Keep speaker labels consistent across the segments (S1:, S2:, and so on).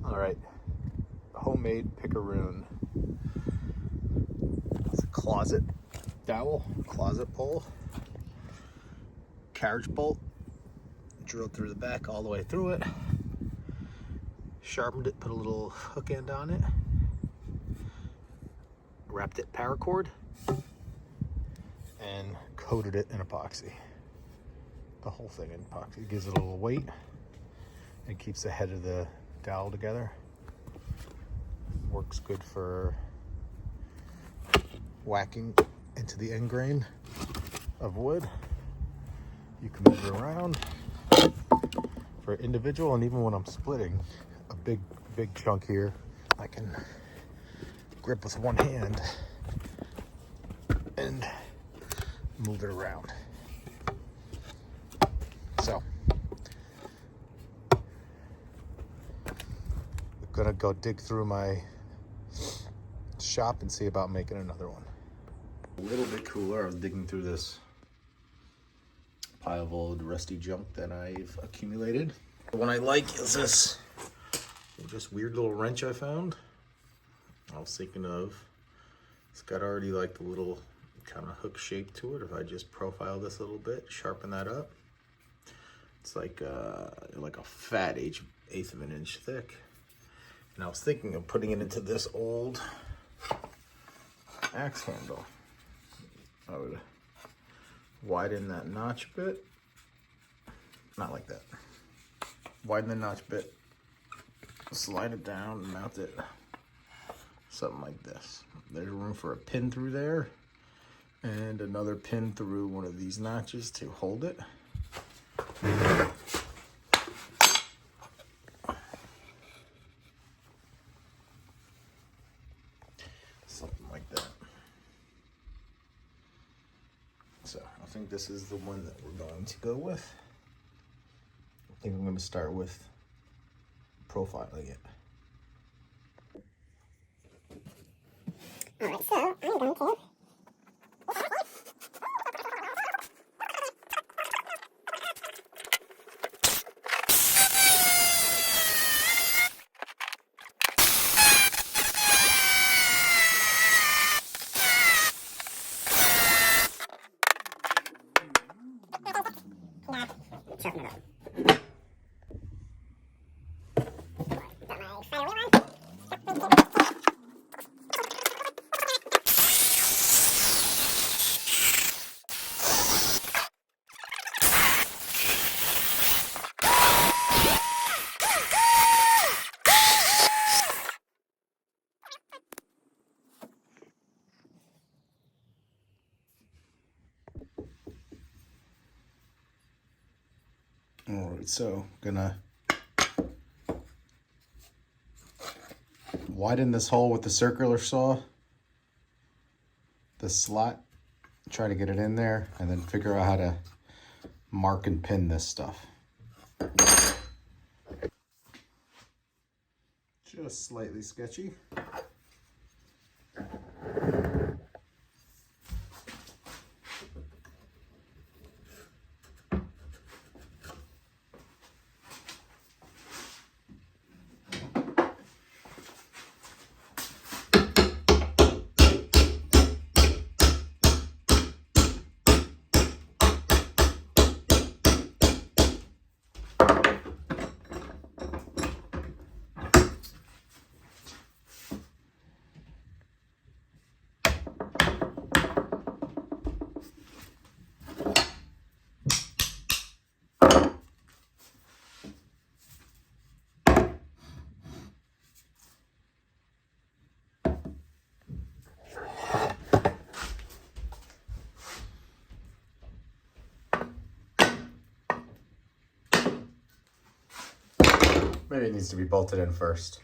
S1: All right, homemade Pickaroon. It's a closet dowel, closet pole, carriage bolt, drilled through the back all the way through it, sharpened it, put a little hook end on it, wrapped it paracord, and coated it in epoxy. The whole thing in epoxy. It gives it a little weight and keeps the head of the dowel together. Works good for whacking into the end grain of wood. You can move it around for individual, and even when I'm splitting a big chunk here, I can grip with one hand and move it around. So I'm gonna go dig through my shop and see about making another one. A little bit cooler. I was digging through this pile of old rusty junk that I've accumulated. The one I like is this just weird little wrench I found. I was thinking of, it's got already like the little kind of hook shape to it. If I just profile this a little bit, sharpen that up, it's like a fat eighth of an inch thick. And I was thinking of putting it into this old axe handle. I would widen that notch bit, not like that. Widen the notch bit, slide it down, and mount it something like this. There's room for a pin through there and another pin through one of these notches to hold it. Something like that. So I think this is the one that we're going to go with. I think I'm going to start with profiling it.
S2: All right, so I'm going to sharpen it up. Got my fire wheel on.
S1: All right, so gonna widen this hole with the circular saw, the slot, try to get it in there, and then figure out how to mark and pin this stuff. Just slightly sketchy. Maybe it needs to be bolted in first.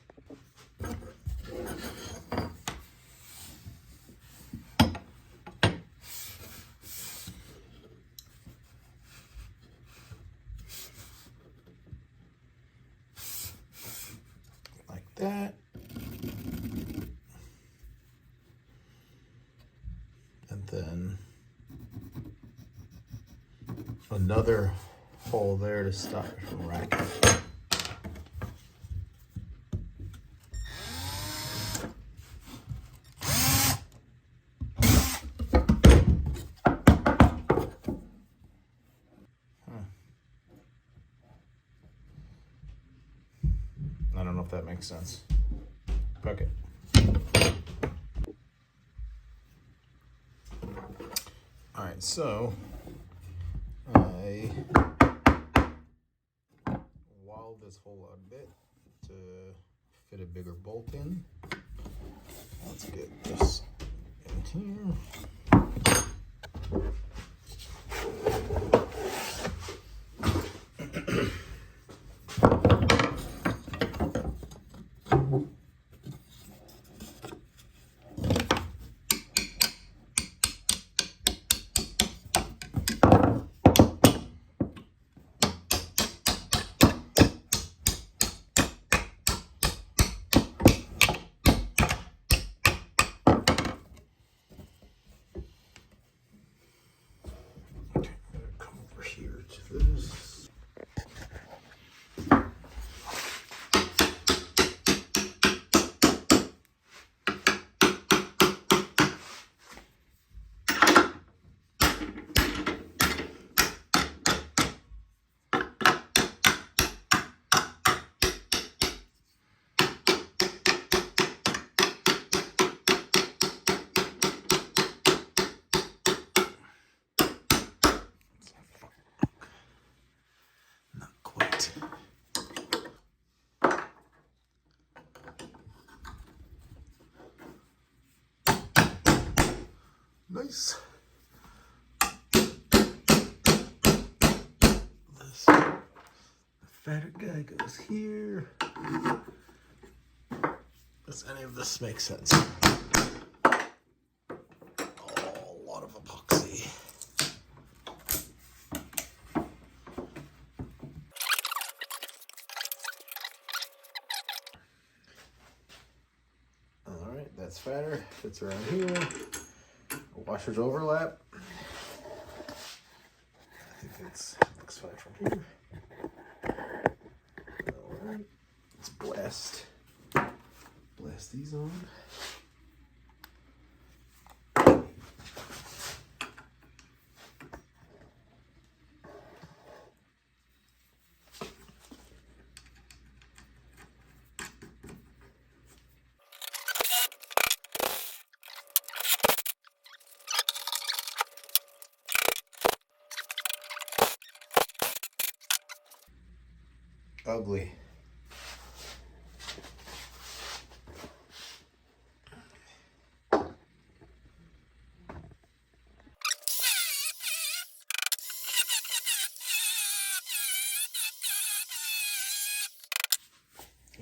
S1: Like that. And then another hole there to stop it from racking. know if that makes sense. Okay. All right, so I walled this hole out a bit to fit a bigger bolt in. Let's get this in here. Come over here to this. Not quite. Nice. This fatter guy goes here. Does any of this make sense? Oh, a lot of epoxy. All right, that's fatter. Fits around here. Washers overlap. I think it looks fine from here. All right, let's blast these on. Ugly.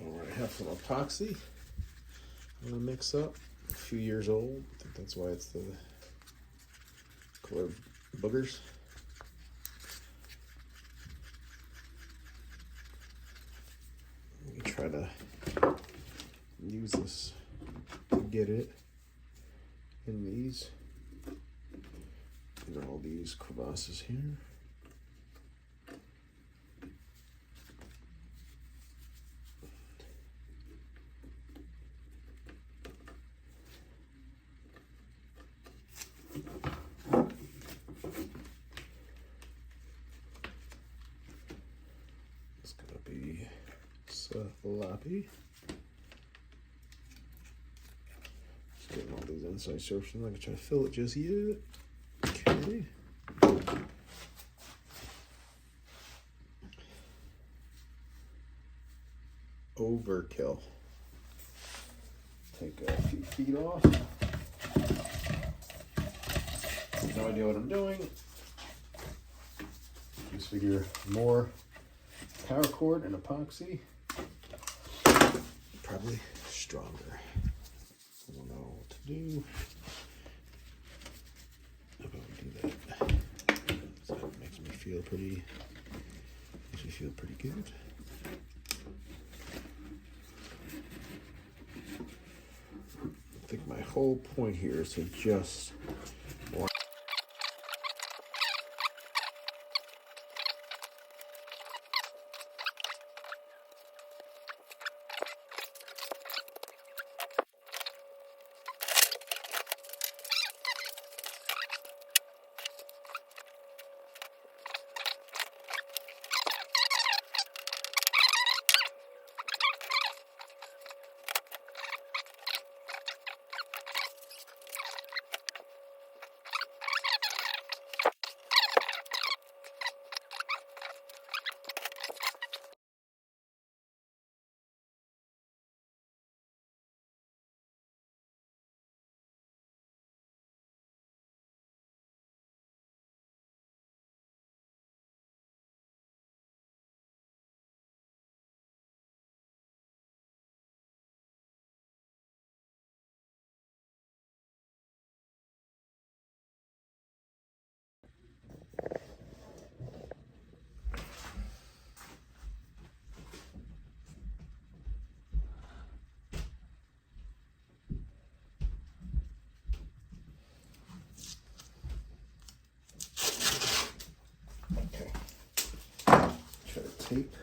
S1: Alright, have some epoxy. I'm gonna mix up. A few years old. I think that's why it's the color boogers. Let me try to use this to get it in these. And all these crevasses here. It's gonna be sloppy. Just getting all these inside surfaces. I'm not gonna try to fill it just yet. Okay. Overkill. Take a few feet off. No idea what I'm doing. Just figure more power cord and epoxy. Probably stronger. I don't know what to do. How about we do that? So that makes me feel pretty good. I think my whole point here is to just tape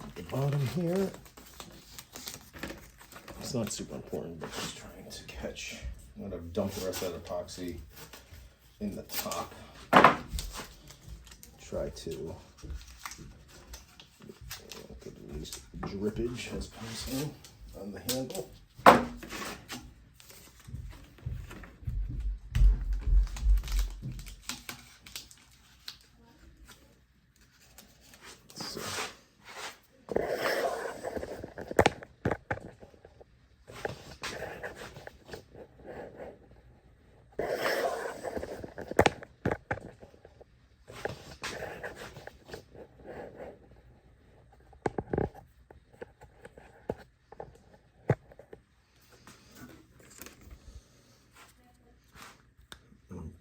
S1: at the bottom here. It's not super important, but just trying to catch. I'm gonna dump the rest of that epoxy in the top. Try to get the least drippage as possible on the handle. So.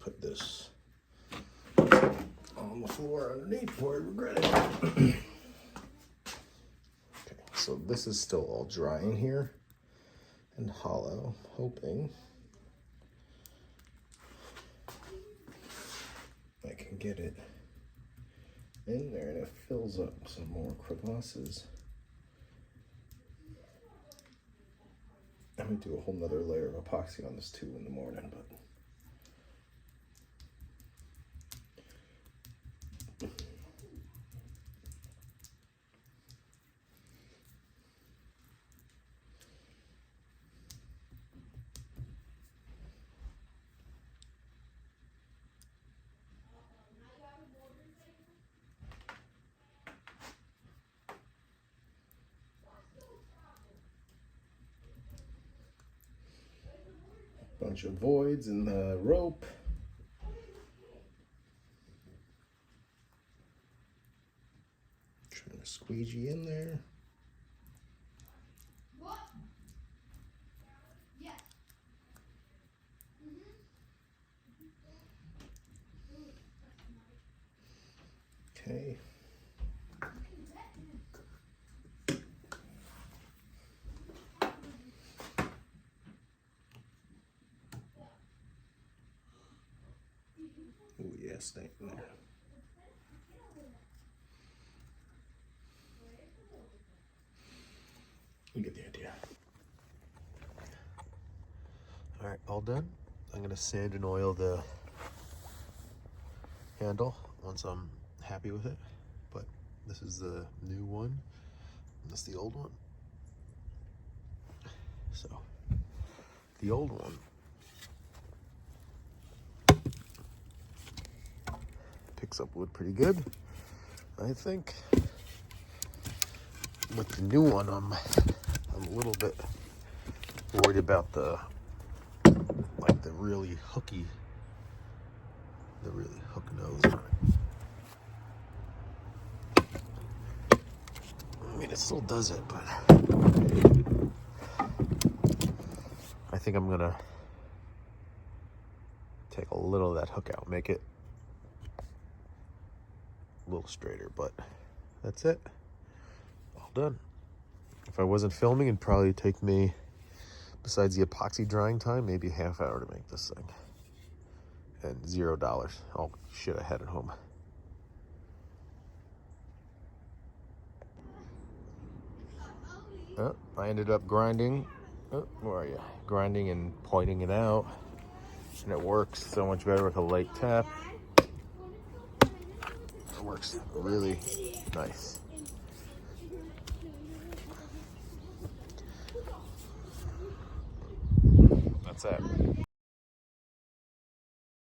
S1: Put this on the floor underneath before I regret it. Okay, so this is still all drying here and hollow, hoping I can get it in there and it fills up some more crevasses. I might do a whole nother layer of epoxy on this too in the morning, but bunch of voids in the rope. Trying to squeegee in there.
S3: What? Yes.
S1: Okay. Oh yeah, stay in there. You get the idea. All right, all done. I'm gonna sand and oil the handle once I'm happy with it. But this is the new one, and this is the old one. So, the old one picks up wood pretty good, I think. With the new one, I'm a little bit worried about the really hooky, the really hook nose on it. I mean, it still does it, but I think I'm gonna take a little of that hook out, make it a little straighter, but that's it. All done. If I wasn't filming, it'd probably take me, besides the epoxy drying time, maybe a half hour to make this thing. And $0. Oh shit, I had it home. I ended up grinding. Where are you? Grinding and pointing it out. And it works so much better with a light tap. It works really nice. That's it.